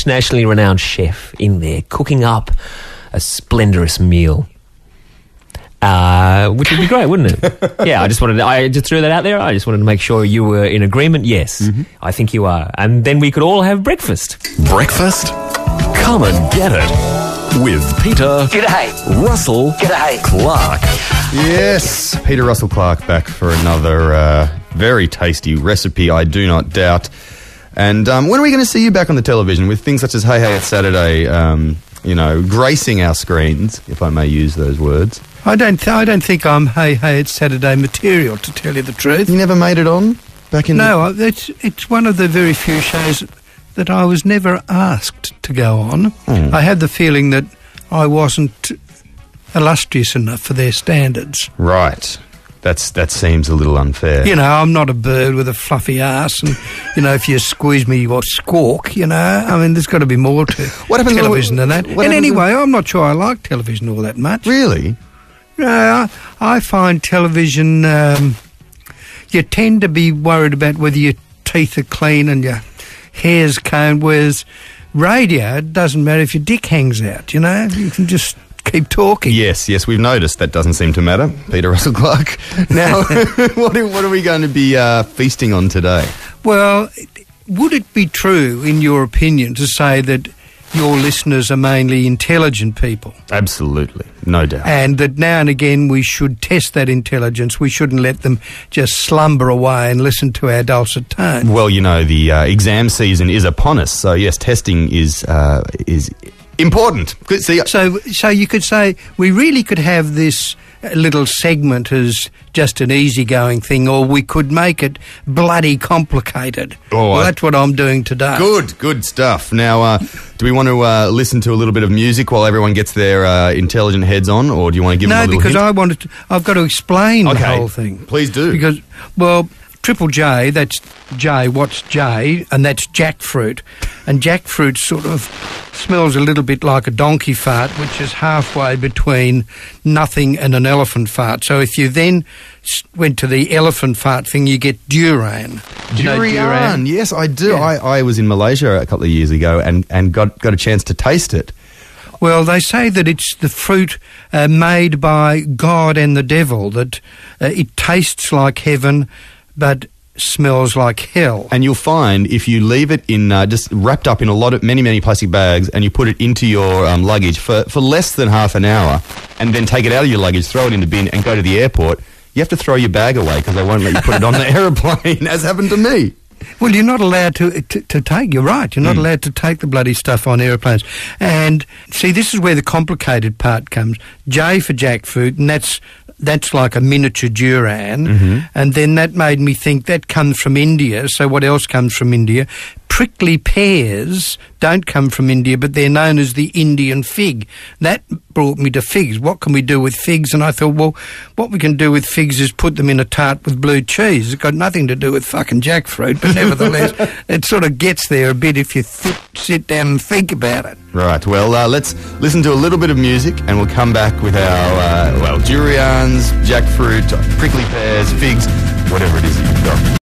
internationally renowned chef in there cooking up a splendorous meal. Which would be great, wouldn't it? Yeah, I just threw that out there. I just wanted to make sure you were in agreement. Yes, I think you are. And then we could all have breakfast. Breakfast? Come and get it with Peter Russell-Clarke. Yes, Peter Russell-Clarke back for another very tasty recipe, I do not doubt. And when are we going to see you back on the television with things such as Hey Hey It's Saturday, gracing our screens, if I may use those words? I don't think I'm Hey Hey It's Saturday material, to tell you the truth. You never made it on back in? No, it's one of the very few shows that I was never asked to go on. I had the feeling that I wasn't illustrious enough for their standards. Right. That seems a little unfair. You know, I'm not a bird with a fluffy ass, and if you squeeze me, you squawk. I mean, there's got to be more to television than that. And anyway, I'm not sure I like television all that much. Really? Yeah, I find television, you tend to be worried about whether your teeth are clean and your hair's combed, whereas radio, it doesn't matter if your dick hangs out, you can just keep talking. Yes, we've noticed that doesn't seem to matter, Peter Russell-Clarke. Now, what are we going to be feasting on today? Well, would it be true, in your opinion, to say that your listeners are mainly intelligent people? Absolutely, no doubt. And that now and again we should test that intelligence. We shouldn't let them just slumber away and listen to our dulcet tones. Well, the exam season is upon us, so yes, testing is important. So you could say we really could have this little segment as just an easygoing thing, or we could make it bloody complicated. Well, that's what I'm doing today. Good stuff. Now, do we want to listen to a little bit of music while everyone gets their intelligent heads on, or do you want to give them a little hint? No, because I've got to explain the whole thing. Please do. Because, Triple J, that's J, what's J, and that's jackfruit. And jackfruit sort of smells a little bit like a donkey fart, which is halfway between nothing and an elephant fart. So if you then went to the elephant fart thing, you get durian. Durian, yes, I do. Yeah. I was in Malaysia a couple of years ago and got a chance to taste it. Well, they say that it's the fruit made by God and the devil, that it tastes like heaven but smells like hell. And you'll find if you leave it in just wrapped up in many plastic bags, and you put it into your luggage for less than half an hour, and then take it out of your luggage, throw it in the bin, and go to the airport, you have to throw your bag away because they won't let you put it on the aeroplane, as happened to me. Well, you're not allowed to take, you're right, you're not allowed to take the bloody stuff on aeroplanes. And see, this is where the complicated part comes. J for jackfruit, and that's like a miniature durian, and then that made me think that comes from India. So what else comes from India? Prickly pears don't come from India, but they're known as the Indian fig. That brought me to figs. What can we do with figs? And I thought, well, what we can do with figs is put them in a tart with blue cheese. It's got nothing to do with fucking jackfruit, but nevertheless, it sort of gets there a bit if you sit down and think about it. Right, well, let's listen to a little bit of music, and we'll come back with our, durians, jackfruit, prickly pears, figs, whatever it is that you've got.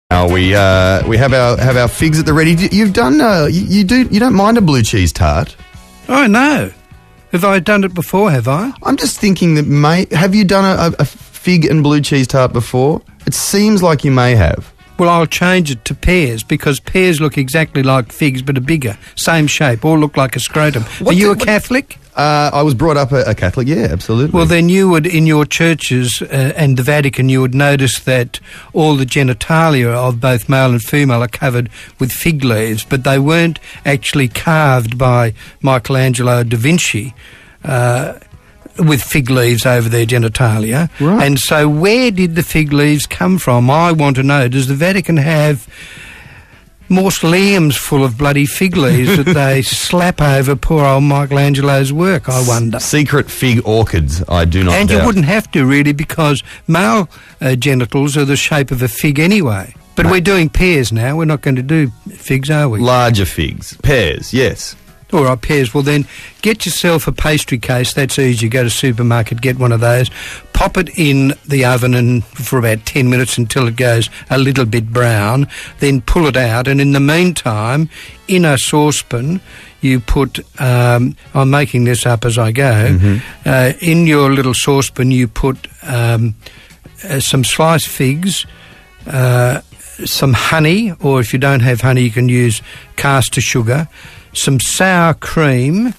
Now we have our figs at the ready. You've done you don't mind a blue cheese tart? Oh no, have I done it before? Have I? I'm just thinking that have you done a fig and blue cheese tart before? It seems like you may have. Well, I'll change it to pears, because pears look exactly like figs but are bigger, same shape, all look like a scrotum. Are you a Catholic? I was brought up a Catholic, yeah, absolutely. Well, then you would, in your churches and the Vatican, you would notice that all the genitalia of both male and female are covered with fig leaves, but they weren't actually carved by Michelangelo da Vinci with fig leaves over their genitalia. Right. And so where did the fig leaves come from? I want to know. Does the Vatican have mausoleums full of bloody fig leaves that they slap over poor old Michelangelo's work, I wonder? Secret fig orchids, I do not And doubt. you wouldn't have to, really, because male genitals are the shape of a fig anyway. But we're doing pears now. We're not going to do figs, are we? Larger figs. Pears, yes. All right, pears. Well, then get yourself a pastry case. That's easy. Go to supermarket, get one of those. Pop it in the oven and for about 10 minutes until it goes a little bit brown. Then pull it out. And in the meantime, in a saucepan, you put, I'm making this up as I go, in your little saucepan you put some sliced figs, some honey, or if you don't have honey you can use caster sugar, some sour cream,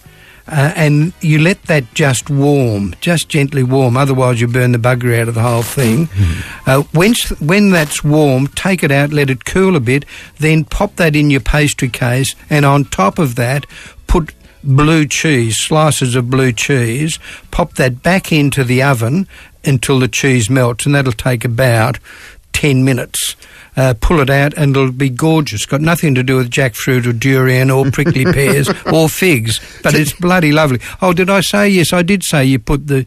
and you let that just warm, just gently warm, otherwise you burn the bugger out of the whole thing. When that's warm, take it out, let it cool a bit, then pop that in your pastry case, and on top of that put blue cheese, slices of blue cheese, pop that back into the oven until the cheese melts, and that'll take about 10 minutes. Pull it out and it'll be gorgeous. Got nothing to do with jackfruit or durian or prickly pears or figs, but it's bloody lovely. Oh, did I say? Yes, I did say you put the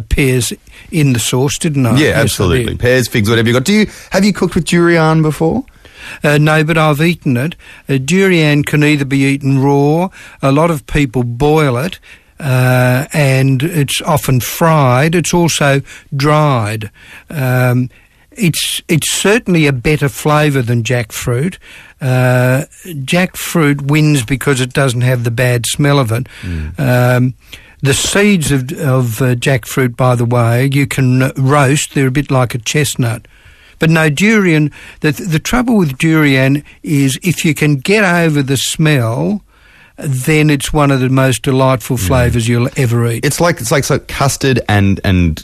pears in the sauce, didn't I? Yeah, Yes, absolutely. Pears, figs, whatever you got. Have you cooked with durian before? No, but I've eaten it. Durian can either be eaten raw. A lot of people boil it. And it's often fried. It's also dried. It's certainly a better flavour than jackfruit. Jackfruit wins because it doesn't have the bad smell of it. The seeds of jackfruit, by the way, you can roast. They're a bit like a chestnut. But no, durian, the trouble with durian is if you can get over the smell, then it's one of the most delightful flavours you'll ever eat. It's like custard and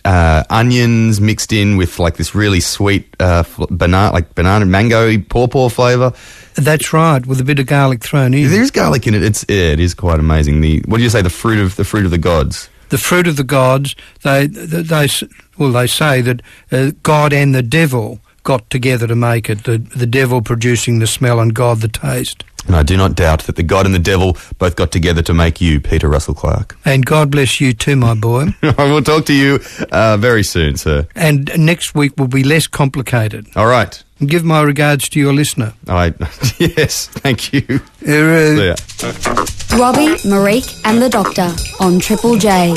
onions mixed in with like this really sweet banana mango pawpaw flavour. That's right, with a bit of garlic thrown in. There's garlic in it. It is quite amazing. What do you say? The fruit of the gods. The fruit of the gods. They say that God and the devil got together to make it. The devil producing the smell and God the taste. And I do not doubt that the God and the devil both got together to make you, Peter Russell-Clarke. And God bless you too, my boy. I will talk to you very soon, sir. And next week will be less complicated. All right. And give my regards to your listener. Yes, thank you. See ya. Robbie, Marique and the Doctor on Triple J.